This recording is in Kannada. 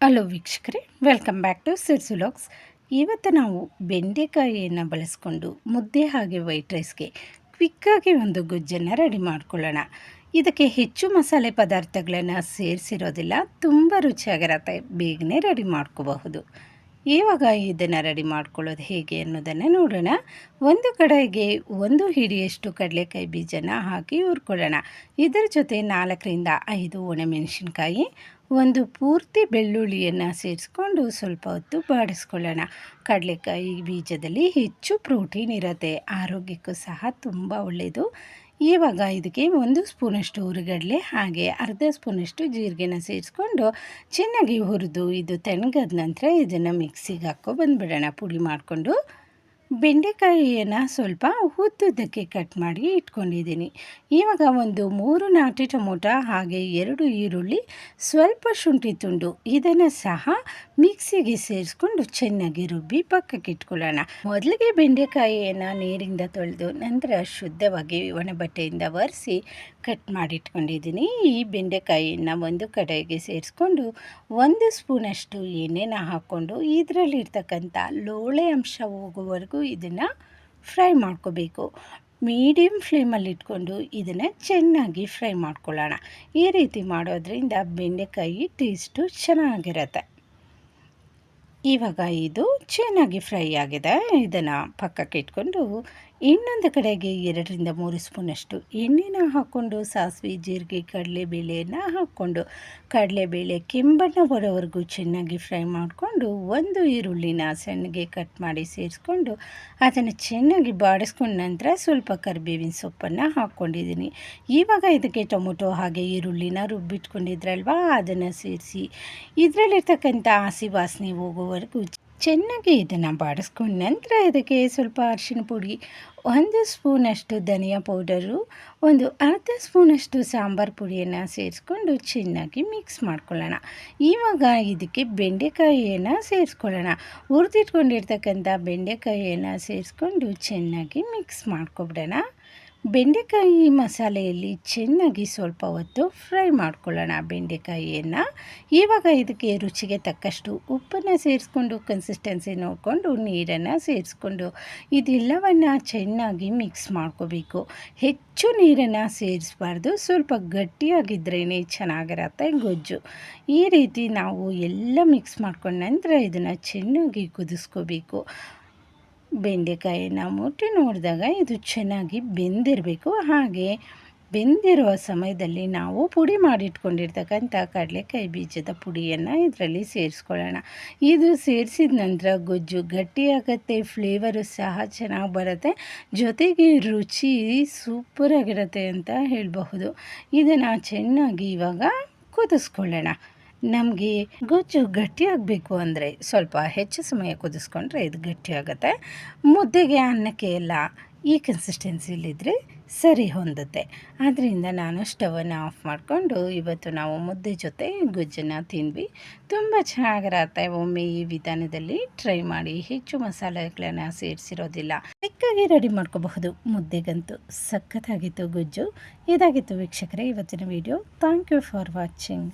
ಹಲೋ ವೀಕ್ಷಕರೇ, ವೆಲ್ಕಮ್ ಬ್ಯಾಕ್ ಟು ಸಿರ್ಸ್ ವ್ಲಾಗ್ಸ್. ಇವತ್ತು ನಾವು ಬೆಂಡೆಕಾಯಿಯನ್ನು ಬಳಸ್ಕೊಂಡು ಮುದ್ದೆ ಹಾಗೆ ವೈಟ್ ರೈಸ್ಗೆ ಕ್ವಿಕ್ಕಾಗಿ ಒಂದು ಗೊಜ್ಜನ್ನು ರೆಡಿ ಮಾಡ್ಕೊಳ್ಳೋಣ. ಇದಕ್ಕೆ ಹೆಚ್ಚು ಮಸಾಲೆ ಪದಾರ್ಥಗಳನ್ನು ಸೇರಿಸಿರೋದಿಲ್ಲ, ತುಂಬ ರುಚಿಯಾಗಿರತ್ತೆ, ಬೇಗನೆ ರೆಡಿ ಮಾಡ್ಕೋಬಹುದು. ಇವಾಗ ಇದನ್ನು ರೆಡಿ ಮಾಡ್ಕೊಳ್ಳೋದು ಹೇಗೆ ಅನ್ನೋದನ್ನು ನೋಡೋಣ. ಒಂದು ಕಡೆಗೆ 1 ಹಿಡಿಯಷ್ಟು ಕಡಲೆಕಾಯಿ ಬೀಜನ ಹಾಕಿ ಹುರ್ಕೊಳ್ಳೋಣ. ಇದರ ಜೊತೆ 4ರಿಂದ 5 ಒಣಮೆಣಸಿನ್ಕಾಯಿ, ಒಂದು ಪೂರ್ತಿ ಬೆಳ್ಳುಳ್ಳಿಯನ್ನು ಸೇರಿಸ್ಕೊಂಡು ಸ್ವಲ್ಪ ಹೊತ್ತು ಬಾಡಿಸ್ಕೊಳ್ಳೋಣ. ಕಡಲೆಕಾಯಿ ಬೀಜದಲ್ಲಿ ಹೆಚ್ಚು ಪ್ರೋಟೀನ್ ಇರುತ್ತೆ, ಆರೋಗ್ಯಕ್ಕೂ ಸಹ ತುಂಬ ಒಳ್ಳೆಯದು. ಇವಾಗ ಇದಕ್ಕೆ 1 ಸ್ಪೂನಷ್ಟು ಹುರಿಗಡಲೆ ಹಾಗೆ ಅರ್ಧ ಸ್ಪೂನಷ್ಟು ಜೀರಿಗೆನ ಸೇರಿಸ್ಕೊಂಡು ಚೆನ್ನಾಗಿ ಹುರಿದು ಇದು ತಣ್ಣಗಾದ ನಂತರ ಇದನ್ನು ಮಿಕ್ಸಿಗೆ ಬಂದುಬಿಡೋಣ. ಪುಡಿ ಮಾಡಿಕೊಂಡು ಬೆಂಡೆಕಾಯಿಯನ್ನು ಸ್ವಲ್ಪ ಉದ್ದುದ್ದಕ್ಕೆ ಕಟ್ ಮಾಡಿ ಇಟ್ಕೊಂಡಿದ್ದೀನಿ. ಇವಾಗ ಒಂದು 3 ನಾಟಿ ಟೊಮೊಟೊ ಹಾಗೆ 2 ಈರುಳ್ಳಿ, ಸ್ವಲ್ಪ ಶುಂಠಿ ತುಂಡು ಇದನ್ನು ಸಹ ಮಿಕ್ಸಿಗೆ ಸೇರಿಸ್ಕೊಂಡು ಚೆನ್ನಾಗಿ ರುಬ್ಬಿ ಪಕ್ಕಕ್ಕೆ ಇಟ್ಕೊಳ್ಳೋಣ. ಮೊದಲಿಗೆ ಬೆಂಡೆಕಾಯಿಯನ್ನು ನೀರಿಂದ ತೊಳೆದು ನಂತರ ಶುದ್ಧವಾಗಿ ಒಣಬಟ್ಟೆಯಿಂದ ಒರೆಸಿ ಕಟ್ ಮಾಡಿಟ್ಕೊಂಡಿದ್ದೀನಿ. ಈ ಬೆಂಡೆಕಾಯಿಯನ್ನು ಒಂದು ಕಡೆಗೆ ಸೇರಿಸ್ಕೊಂಡು 1 ಸ್ಪೂನಷ್ಟು ಎಣ್ಣೆನ ಹಾಕ್ಕೊಂಡು ಇದರಲ್ಲಿರ್ತಕ್ಕಂಥ ಲೋಳೆ ಅಂಶ ಹೋಗುವವರೆಗೂ ಇದನ್ನು ಫ್ರೈ ಮಾಡ್ಕೋಬೇಕು. ಮೀಡಿಯಮ್ ಫ್ಲೇಮಲ್ಲಿ ಇಟ್ಕೊಂಡು ಇದನ್ನು ಚೆನ್ನಾಗಿ ಫ್ರೈ ಮಾಡ್ಕೊಳ್ಳೋಣ. ಈ ರೀತಿ ಮಾಡೋದ್ರಿಂದ ಬೆಂಡೆಕಾಯಿ ಟೇಸ್ಟು ಚೆನ್ನಾಗಿರುತ್ತೆ. ಇವಾಗ ಇದು ಚೆನ್ನಾಗಿ ಫ್ರೈ ಆಗಿದೆ, ಇದನ್ನು ಪಕ್ಕಕ್ಕೆ ಇಟ್ಕೊಂಡು ಇನ್ನೊಂದು ಕಡೆಗೆ 2ರಿಂದ 3 ಸ್ಪೂನಷ್ಟು ಎಣ್ಣೆನ ಹಾಕ್ಕೊಂಡು ಸಾಸಿವೆ, ಜೀರಿಗೆ, ಕಡಲೆಬೇಳೆಯನ್ನು ಹಾಕ್ಕೊಂಡು ಕಡಲೆಬೇಳೆ ಕೆಂಬಣ್ಣ ಬರೋವರೆಗೂ ಚೆನ್ನಾಗಿ ಫ್ರೈ ಮಾಡಿಕೊಂಡು 1 ಈರುಳ್ಳಿನ ಸಣ್ಣಗೆ ಕಟ್ ಮಾಡಿ ಸೇರಿಸ್ಕೊಂಡು ಅದನ್ನು ಚೆನ್ನಾಗಿ ಬಾಡಿಸ್ಕೊಂಡ ನಂತರ ಸ್ವಲ್ಪ ಕರಿಬೇವಿನ ಸೊಪ್ಪನ್ನು ಹಾಕ್ಕೊಂಡಿದ್ದೀನಿ. ಇವಾಗ ಇದಕ್ಕೆ ಟೊಮೊಟೊ ಹಾಗೆ ಈರುಳ್ಳಿನ ರುಬ್ಬಿಟ್ಕೊಂಡಿದ್ರಲ್ವ ಅದನ್ನು ಸೇರಿಸಿ ಇದರಲ್ಲಿರ್ತಕ್ಕಂಥ ಹಸಿ ವಾಸನೆ ಹೋಗೋವರೆಗೂ ಚೆನ್ನಾಗಿ ಇದನ್ನು ಬಾಡಿಸ್ಕೊಂಡ ನಂತರ ಇದಕ್ಕೆ ಸ್ವಲ್ಪ ಅರಿಶಿಣ ಪುಡಿ, 1 ಸ್ಪೂನಷ್ಟು ಧನಿಯಾ ಪೌಡರು, ಒಂದು ಅರ್ಧ ಸ್ಪೂನಷ್ಟು ಸಾಂಬಾರು ಪುಡಿಯನ್ನು ಸೇರಿಸ್ಕೊಂಡು ಚೆನ್ನಾಗಿ ಮಿಕ್ಸ್ ಮಾಡ್ಕೊಳ್ಳೋಣ. ಇವಾಗ ಇದಕ್ಕೆ ಬೆಂಡೆಕಾಯಿಯನ್ನು ಸೇರಿಸ್ಕೊಳ್ಳೋಣ. ಹುರಿದಿಟ್ಕೊಂಡಿರ್ತಕ್ಕಂಥ ಬೆಂಡೆಕಾಯಿಯನ್ನು ಸೇರಿಸ್ಕೊಂಡು ಚೆನ್ನಾಗಿ ಮಿಕ್ಸ್ ಮಾಡ್ಕೊಬಿಡೋಣ. ಬೆಂಡೆಕಾಯಿ ಮಸಾಲೆಯಲ್ಲಿ ಚೆನ್ನಾಗಿ ಸ್ವಲ್ಪ ಹೊತ್ತು ಫ್ರೈ ಮಾಡ್ಕೊಳ್ಳೋಣ ಬೆಂಡೆಕಾಯಿಯನ್ನು. ಇವಾಗ ಇದಕ್ಕೆ ರುಚಿಗೆ ತಕ್ಕಷ್ಟು ಉಪ್ಪನ್ನು ಸೇರಿಸ್ಕೊಂಡು ಕನ್ಸಿಸ್ಟೆನ್ಸಿ ನೋಡಿಕೊಂಡು ನೀರನ್ನು ಸೇರಿಸ್ಕೊಂಡು ಇದೆಲ್ಲವನ್ನು ಚೆನ್ನಾಗಿ ಮಿಕ್ಸ್ ಮಾಡ್ಕೋಬೇಕು. ಹೆಚ್ಚು ನೀರನ್ನು ಸೇರಿಸಬಾರ್ದು, ಸ್ವಲ್ಪ ಗಟ್ಟಿಯಾಗಿದ್ರೇ ಚೆನ್ನಾಗಿರತ್ತೆ ಗೊಜ್ಜು. ಈ ರೀತಿ ನಾವು ಎಲ್ಲ ಮಿಕ್ಸ್ ಮಾಡ್ಕೊಂಡ ನಂತರ ಇದನ್ನು ಚೆನ್ನಾಗಿ ಕುದಿಸ್ಕೋಬೇಕು. ಬೆಂಡೆಕಾಯಿನ ಮುಟ್ಟಿ ನೋಡಿದಾಗ ಇದು ಚೆನ್ನಾಗಿ ಬೆಂದಿರಬೇಕು. ಹಾಗೆ ಬೆಂದಿರುವ ಸಮಯದಲ್ಲಿ ನಾವು ಪುಡಿ ಮಾಡಿಟ್ಕೊಂಡಿರ್ತಕ್ಕಂಥ ಕಡಲೆಕಾಯಿ ಬೀಜದ ಪುಡಿಯನ್ನು ಇದರಲ್ಲಿ ಸೇರಿಸ್ಕೊಳ್ಳೋಣ. ಇದು ಸೇರಿಸಿದ ನಂತರ ಗೊಜ್ಜು ಗಟ್ಟಿಯಾಗತ್ತೆ, ಫ್ಲೇವರು ಸಹ ಚೆನ್ನಾಗಿ ಬರುತ್ತೆ, ಜೊತೆಗೆ ರುಚಿ ಸೂಪರಾಗಿರುತ್ತೆ ಅಂತ ಹೇಳಬಹುದು. ಇದನ್ನು ಚೆನ್ನಾಗಿ ಇವಾಗ ಕುದಿಸ್ಕೊಳ್ಳೋಣ. ನಮಗೆ ಗೊಜ್ಜು ಗಟ್ಟಿಯಾಗಬೇಕು ಅಂದರೆ ಸ್ವಲ್ಪ ಹೆಚ್ಚು ಸಮಯ ಕುದಿಸ್ಕೊಂಡ್ರೆ ಇದು ಗಟ್ಟಿಯಾಗುತ್ತೆ. ಮುದ್ದೆಗೆ, ಅನ್ನಕ್ಕೆ ಎಲ್ಲ ಈ ಕನ್ಸಿಸ್ಟೆನ್ಸಿಲಿದ್ದರೆ ಸರಿ ಹೊಂದುತ್ತೆ. ಆದ್ದರಿಂದ ನಾನು ಸ್ಟವನ್ನು ಆಫ್ ಮಾಡಿಕೊಂಡು ಇವತ್ತು ನಾವು ಮುದ್ದೆ ಜೊತೆ ಗೊಜ್ಜನ್ನು ತಿಂದ್ವಿ. ತುಂಬ ಚೆನ್ನಾಗಿರತ್ತೆ. ಒಮ್ಮೆ ಈ ವಿಧಾನದಲ್ಲಿ ಟ್ರೈ ಮಾಡಿ. ಹೆಚ್ಚು ಮಸಾಲೆಗಳನ್ನು ಸೇರಿಸಿರೋದಿಲ್ಲ, ಕ್ವಿಕ್ಕಾಗಿ ರೆಡಿ ಮಾಡ್ಕೋಬಹುದು. ಮುದ್ದೆಗಂತೂ ಸಖತ್ತಾಗಿತ್ತು ಗೊಜ್ಜು. ಇದಾಗಿತ್ತು ವೀಕ್ಷಕರೇ ಇವತ್ತಿನ video. Thank you for watching.